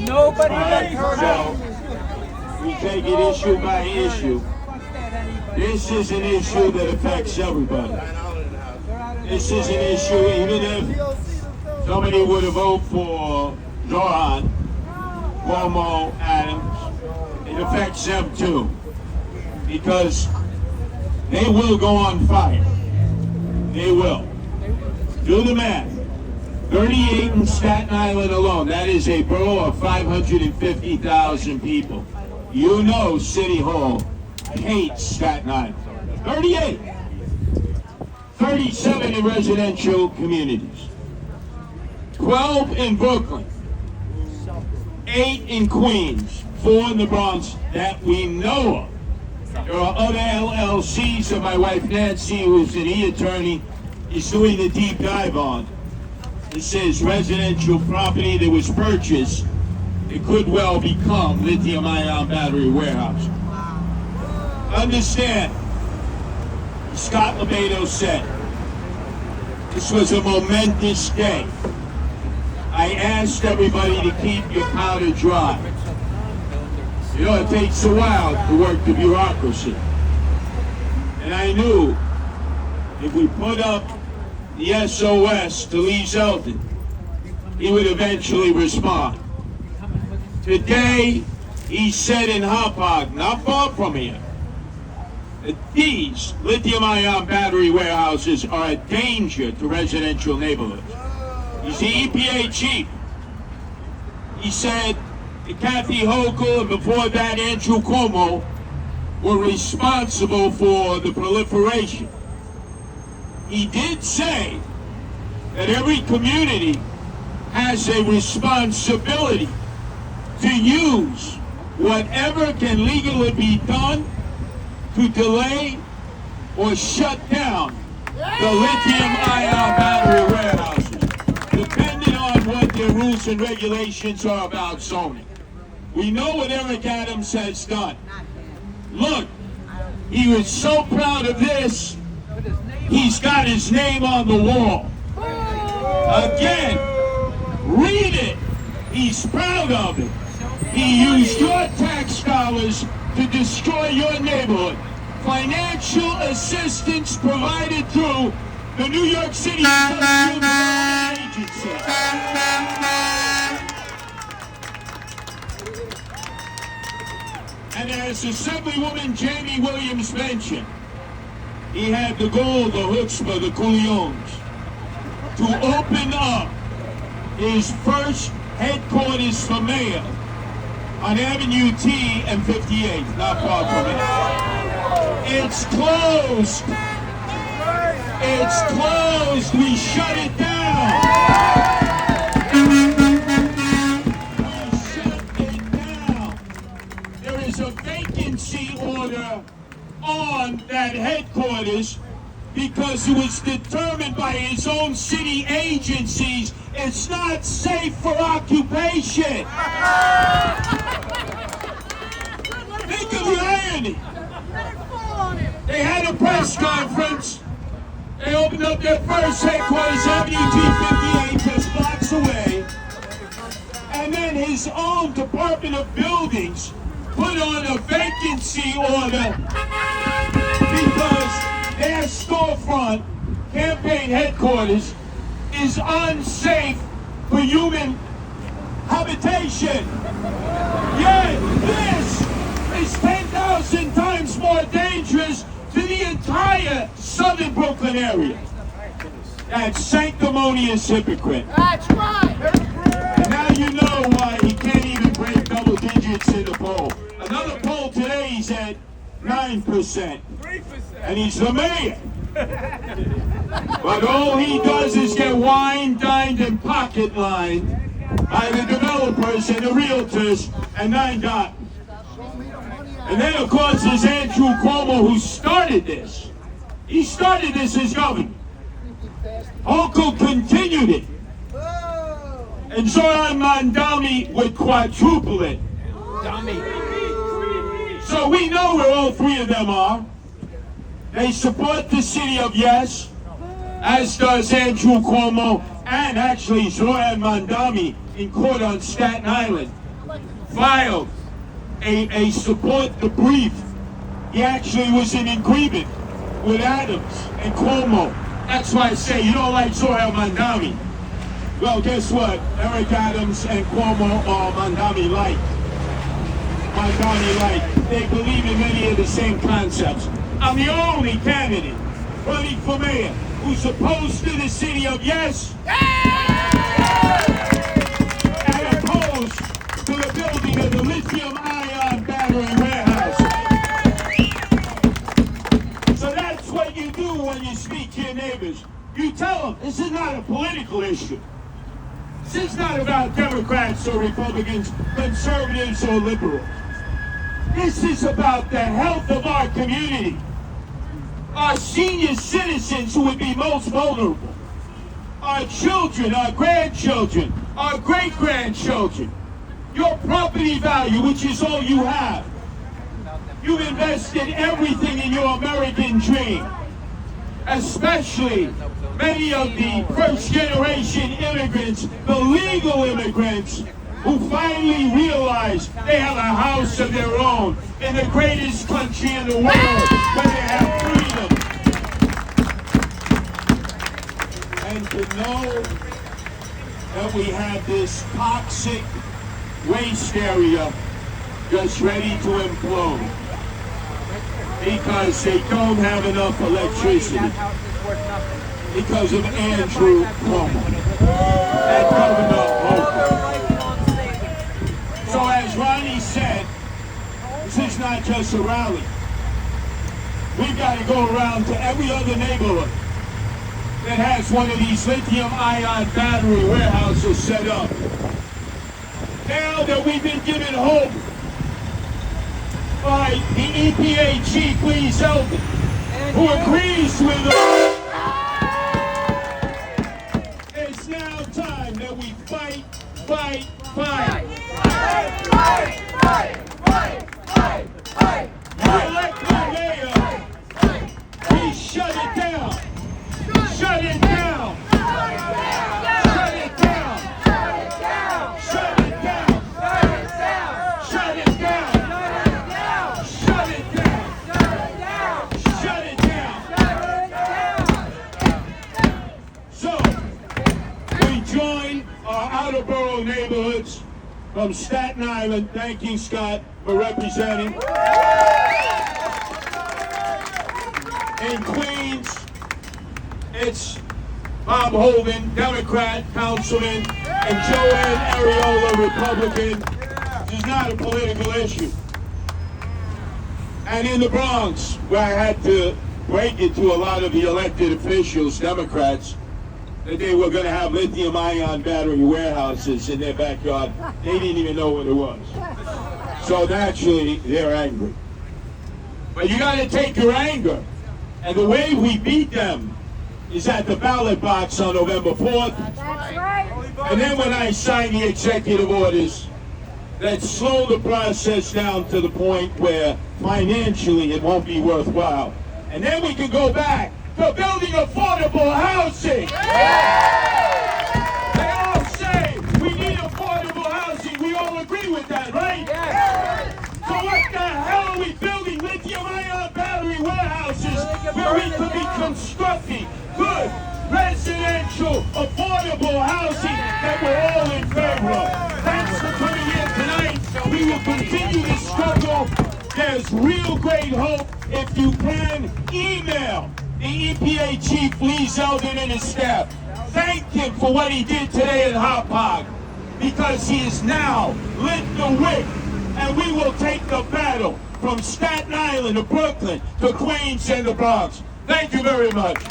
Nobody So we take it issue by issue. This is an issue that affects everybody. This is an issue, even if somebody would have voted for Zoran, Cuomo, Adams, it affects them too. Because they will go on fire. They will. Do the math. 38 in Staten Island alone. That is a borough of 550,000 people. You know City Hall hates Staten Island. 38. 37 in residential communities. 12 in Brooklyn. 8 in Queens. 4 in the Bronx that we know of. There are other LLCs that my wife Nancy, who's an e-attorney, is doing a deep dive on. It says residential property that was purchased, it could well become lithium-ion battery warehouse. Understand, Scott Lebedo said, this was a momentous day. I asked everybody to keep your powder dry. You know, it takes a while to work the bureaucracy. And I knew if we put up the SOS to Lee Zeldin, he would eventually respond. Today, he said in Hauppauge, not far from here, that these lithium-ion battery warehouses are a danger to residential neighborhoods. He's the EPA chief. He said that Kathy Hochul and before that Andrew Cuomo were responsible for the proliferation. He did say that every community has a responsibility to use whatever can legally be done to delay or shut down the lithium-ion battery warehouses, depending on what their rules and regulations are about zoning. We know what Eric Adams has done. Look, he was so proud of this, he's got his name on the wall. Again, read it. He's proud of it. He used your tax dollars to destroy your neighborhood. Financial assistance provided through the New York City Industrial Development Agency. And as Assemblywoman Jamie Williams mentioned, he had the goal, the chutzpah, the couillons, to open up his first headquarters for mayor on Avenue T and 58, not far from it. It's closed. It's closed. We shut it down. We shut it down. There is a vacancy order on that headquarters because it was determined by his own city agencies it's not safe for occupation. Think of the irony. They had a press conference. They opened up their first headquarters, Avenue T 58, just blocks away. And then his own Department of Buildings put on a vacancy order because their storefront, campaign headquarters, is unsafe for human habitation. Yet this is 10,000 times more dangerous to the entire southern Brooklyn area. That sanctimonious hypocrite. That's right. And now you know why he can't even break double digits in the poll. Another poll today, he's at 9%. 3%. And he's the mayor. But all he does is get wined, dined, and pocket lined by the developers and the realtors, and nine dot. And then, of course, there's Andrew Cuomo, who started this. He started this as governor. Hochul continued it. And Zoran Mandami would quadruple it. So we know where all three of them are. They support the city of Yes, as does Andrew Cuomo, and actually Zoran Mandami in court on Staten Island filed a support the brief. He actually was in agreement with Adams and Cuomo. That's why I say you don't like Zohar Mandami. Well, guess what? Eric Adams and Cuomo are Mandami-like. Mandami-like. They believe in many of the same concepts. I'm the only candidate running for mayor who's opposed to the city of yes and opposed to the building of the lithium-ion battery warehouse. So that's what you do when you speak to your neighbors. You tell them this is not a political issue. This is not about Democrats or Republicans, conservatives or liberals. This is about the health of our community. Our senior citizens who would be most vulnerable. Our children, our grandchildren, our great-grandchildren. Your property value, which is all you have. You've invested everything in your American dream. Especially many of the first-generation immigrants, the legal immigrants, who finally realize they have a house of their own in the greatest country in the world where they have freedom. And to know that we have this toxic waste area just ready to implode because they don't have enough electricity because of Andrew Cuomo and Governor Hogan. So as Ronnie said, this is not just a rally. We've got to go around to every other neighborhood that has one of these lithium-ion battery warehouses set up. Now that we've been given hope by the EPA chief, Lee Zeldin, who agrees with us, it's now time that we fight, fight, fight. You elect the mayor, we shut it down. Shut it down. Shut it down. Shut it down. Shut it down. Shut it down. Shut it down. So, we join our outer borough neighborhoods from Staten Island. Thank you, Scott, for representing. In Queens, it's Bob Holden, Democrat, Councilman, and Joanne Ariola, Republican. This is not a political issue. And in the Bronx, where I had to break it to a lot of the elected officials, Democrats, that they were going to have lithium-ion battery warehouses in their backyard. They didn't even know what it was. So naturally, they're angry. But you got to take your anger. And the way we beat them is at the ballot box on November 4th. That's right. And then when I sign the executive orders that slow the process down to the point where financially it won't be worthwhile. And then we can go back to building affordable housing. They all say we need affordable housing. We all agree with that, right? So what the hell are we building lithium-ion battery warehouses where we could be constructing good residential affordable housing that we're all in favor of? Thanks for coming here tonight. We will continue this struggle. There's real great hope if you can email the EPA chief, Lee Zeldin, and his staff. Thank him for what he did today in Hauppauge, because he has now lit the wick, and we will take the battle from Staten Island to Brooklyn to Queens and the Bronx. Thank you very much.